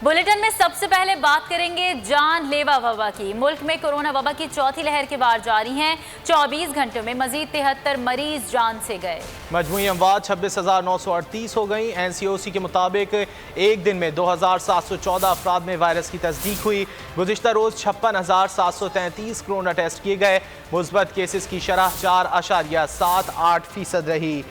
Bulletin में सबसे पहले बात करेंगे जानलेवा वबा की। मुल्क में कोरोना वबा की चौथी लहर के बाद जारी हैं। 24 घंटों में मजीद 73 मरीज जान से गए। मजमूई अमवात 26,938 हो गई। NCOC के मुताबिक एक दिन में 2,714 अफराद में वायरस की तस्दीक हुई। गुज़िश्ता रोज़ 56,733 कोरोना टेस्ट किए गए। मुस्बत केसेस की शरह 4.78% रही।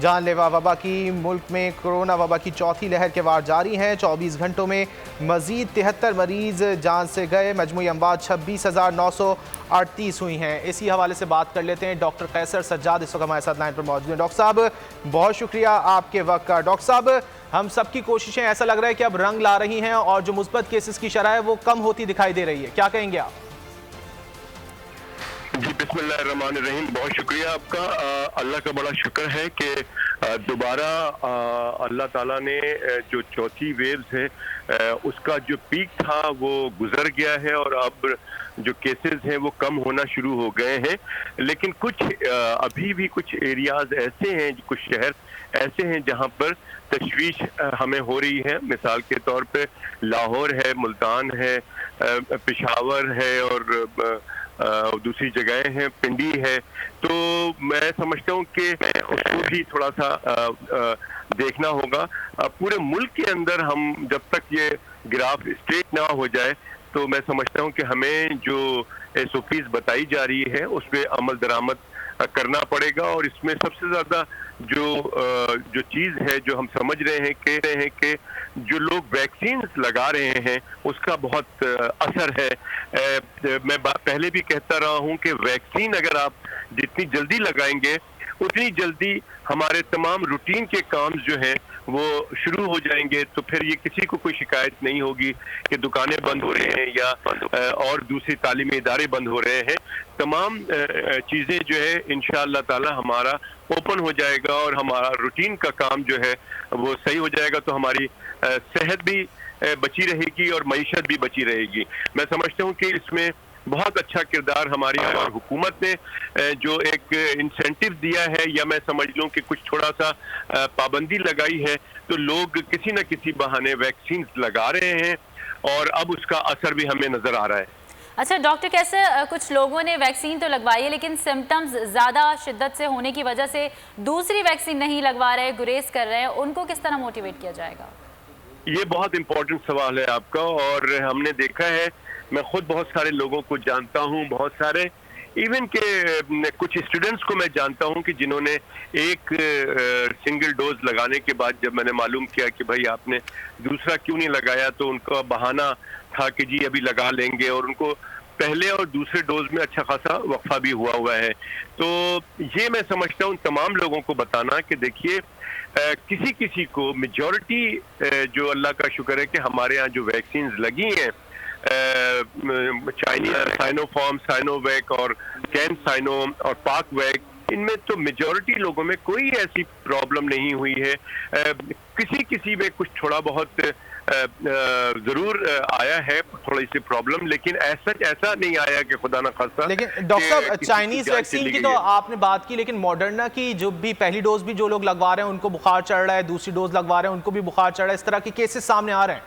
जानलेवा वबा की मुल्क में कोरोना वबा की चौथी लहर के वार जारी हैं। 24 घंटों में मजीद 73 मरीज जान से गए। मजमूई अमवात 26,938 हुई हैं। इसी हवाले से बात कर लेते हैं। डॉक्टर कैसर सज्जाद इस वक्त हमारे साथ लाइन पर मौजूद हैं। डॉक्टर साहब, बहुत शुक्रिया आपके वक्त का। डॉक्टर साहब, हम सबकी कोशिशें ऐसा लग रहा है कि अब रंग ला रही हैं और जो मुस्बत केसेस की शरह है वो कम होती दिखाई दे रही है, क्या कहेंगे आप? जी बिस्मिल्लाहिर्रहमानिर्रहीम, बहुत शुक्रिया आपका। अल्लाह का बड़ा शुक्र है कि दोबारा अल्लाह ताला ने जो चौथी वेव्स है उसका जो पीक था वो गुजर गया है और अब जो केसेस हैं वो कम होना शुरू हो गए हैं। लेकिन कुछ अभी भी कुछ एरियाज ऐसे हैं, कुछ शहर ऐसे हैं जहां पर तशवीश हमें हो रही है। मिसाल के तौर पे लाहौर है, मुल्तान है, पेशावर है और दूसरी जगहें हैं, पिंडी है। तो मैं समझता हूँ कि उसको भी थोड़ा सा देखना होगा। पूरे मुल्क के अंदर हम जब तक ये ग्राफ स्ट्रेट ना हो जाए तो मैं समझता हूँ कि हमें जो SOPs बताई जा रही है उस पर अमल दरामद करना पड़ेगा। और इसमें सबसे ज्यादा जो चीज है जो हम समझ रहे हैं कि जो लोग वैक्सीन लगा रहे हैं उसका बहुत असर है। मैं पहले भी कहता रहा हूं कि वैक्सीन अगर आप जितनी जल्दी लगाएंगे उतनी जल्दी हमारे तमाम रूटीन के काम जो हैं वो शुरू हो जाएंगे। तो फिर ये किसी को कोई शिकायत नहीं होगी कि दुकानें बंद हो रही हैं या और दूसरी तालीमी इदारे बंद हो रहे हैं। तमाम चीज़ें जो है इंशाअल्लाह ताला हमारा ओपन हो जाएगा और हमारा रूटीन का काम जो है वो सही हो जाएगा। तो हमारी सेहत भी बची रहेगी और मईशत भी बची रहेगी। मैं समझता हूँ कि इसमें बहुत अच्छा किरदार हमारी हुकूमत ने जो एक इंसेंटिव दिया है, या मैं समझ लूँ कि कुछ थोड़ा सा पाबंदी लगाई है, तो लोग किसी न किसी बहाने वैक्सीन लगा रहे हैं और अब उसका असर भी हमें नजर आ रहा है। अच्छा डॉक्टर, कैसे कुछ लोगों ने वैक्सीन तो लगवाई है लेकिन सिम्टम्स ज़्यादा शिद्दत से होने की वजह से दूसरी वैक्सीन नहीं लगवा रहे, गुरेज कर रहे हैं, उनको किस तरह मोटिवेट किया जाएगा? ये बहुत इंपॉर्टेंट सवाल है आपका। और हमने देखा है, मैं खुद बहुत सारे लोगों को जानता हूँ, बहुत सारे इवन के कुछ स्टूडेंट्स को मैं जानता हूँ कि जिन्होंने एक सिंगल डोज लगाने के बाद जब मैंने मालूम किया कि भाई आपने दूसरा क्यों नहीं लगाया, तो उनका बहाना था कि जी अभी लगा लेंगे, और उनको पहले और दूसरे डोज में अच्छा खासा वक्फा भी हुआ है। तो ये मैं समझता हूँ तमाम लोगों को बताना कि देखिए किसी किसी को मेजॉरिटी जो अल्लाह का शुक्र है कि हमारे यहाँ जो वैक्सीन लगी हैं चाइनीज साइनोफार्म, साइनोवैक और कैन साइनो और पाकवैक, इनमें तो मेजॉरिटी लोगों में कोई ऐसी प्रॉब्लम नहीं हुई है। किसी में कुछ थोड़ा बहुत जरूर आया है थोड़ी सी प्रॉब्लम, लेकिन ऐसा नहीं आया कि खुदा ना खास्ता। लेकिन डॉक्टर साहब, चाइनीज वैक्सीन की तो आपने बात की, लेकिन मॉडर्ना की जो भी पहली डोज भी जो लोग लगवा रहे हैं उनको बुखार चढ़ रहा है, दूसरी डोज लगवा रहे हैं उनको भी बुखार चढ़ रहा है, इस तरह के केसेस सामने आ रहे हैं।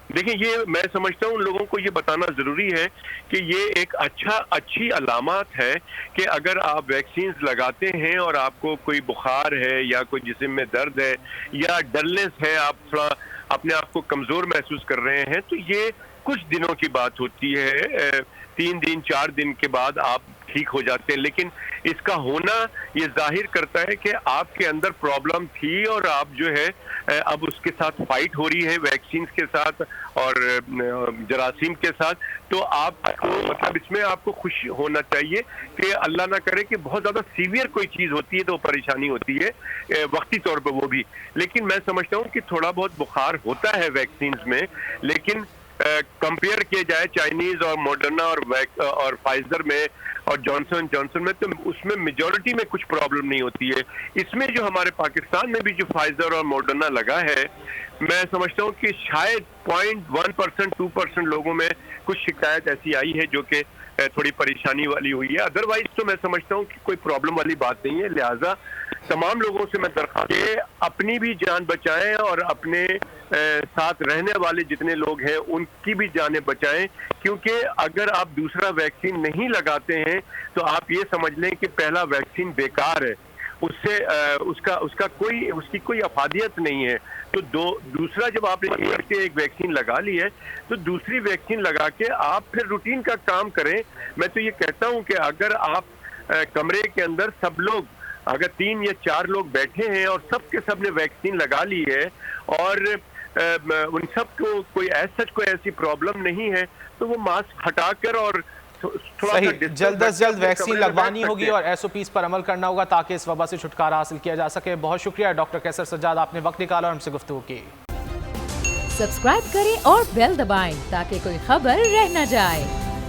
देखिए, ये मैं समझता हूँ उन लोगों को ये बताना जरूरी है कि ये एक अच्छी अलामत है कि अगर आप वैक्सीन लगाते हैं और आपको कोई बुखार है या कोई जिस्म में दर्द है या डलनेस है, आप थोड़ा अपने आप को कमजोर महसूस कर रहे हैं, तो ये कुछ दिनों की बात होती है। 3 दिन 4 दिन के बाद आप ठीक हो जाते हैं। लेकिन इसका होना ये जाहिर करता है कि आपके अंदर प्रॉब्लम थी और आप जो है अब उसके साथ फाइट हो रही है वैक्सीन के साथ और जरासीम के साथ। तो आपको मतलब इसमें आपको खुश होना चाहिए कि अल्लाह ना करे कि बहुत ज़्यादा सीवियर कोई चीज़ होती है तो परेशानी होती है वक्ती तौर पर वो भी। लेकिन मैं समझता हूँ कि थोड़ा बहुत बुखार होता है वैक्सीन में, लेकिन कंपेयर किया जाए चाइनीज और मॉडर्ना और फाइजर में और जॉनसन में, तो उसमें मेजॉरिटी में कुछ प्रॉब्लम नहीं होती है। इसमें जो हमारे पाकिस्तान में भी जो फाइजर और मॉडर्ना लगा है, मैं समझता हूँ कि शायद 0.1% 2% लोगों में कुछ शिकायत ऐसी आई है जो कि थोड़ी परेशानी वाली हुई है। अदरवाइज तो मैं समझता हूँ कि कोई प्रॉब्लम वाली बात नहीं है। लिहाजा तमाम लोगों से मैं दरख्वास्त के अपनी भी जान बचाएं और अपने साथ रहने वाले जितने लोग हैं उनकी भी जानें बचाएं, क्योंकि अगर आप दूसरा वैक्सीन नहीं लगाते हैं तो आप ये समझ लें कि पहला वैक्सीन बेकार है, उससे उसकी कोई अफादियत नहीं है। तो दूसरा जब आपने एक वैक्सीन लगा ली है तो दूसरी वैक्सीन लगा के आप फिर रूटीन का काम करें। मैं तो ये कहता हूँ कि अगर आप कमरे के अंदर सब लोग अगर 3 या 4 लोग बैठे हैं और सब के सब ने वैक्सीन लगा ली है और उन सब को कोई ऐसी प्रॉब्लम नहीं है तो वो मास्क हटाकर और सही जल्द से जल्द वैक्सीन लगवानी होगी और SOPs पर अमल करना होगा ताकि इस वबा से छुटकारा हासिल किया जा सके। बहुत शुक्रिया डॉक्टर कैसर सज्जाद, आपने वक्त निकाला और हमसे गुफ्तगू की। सब्सक्राइब करें और बेल दबाएं ताकि कोई खबर रह न जाए।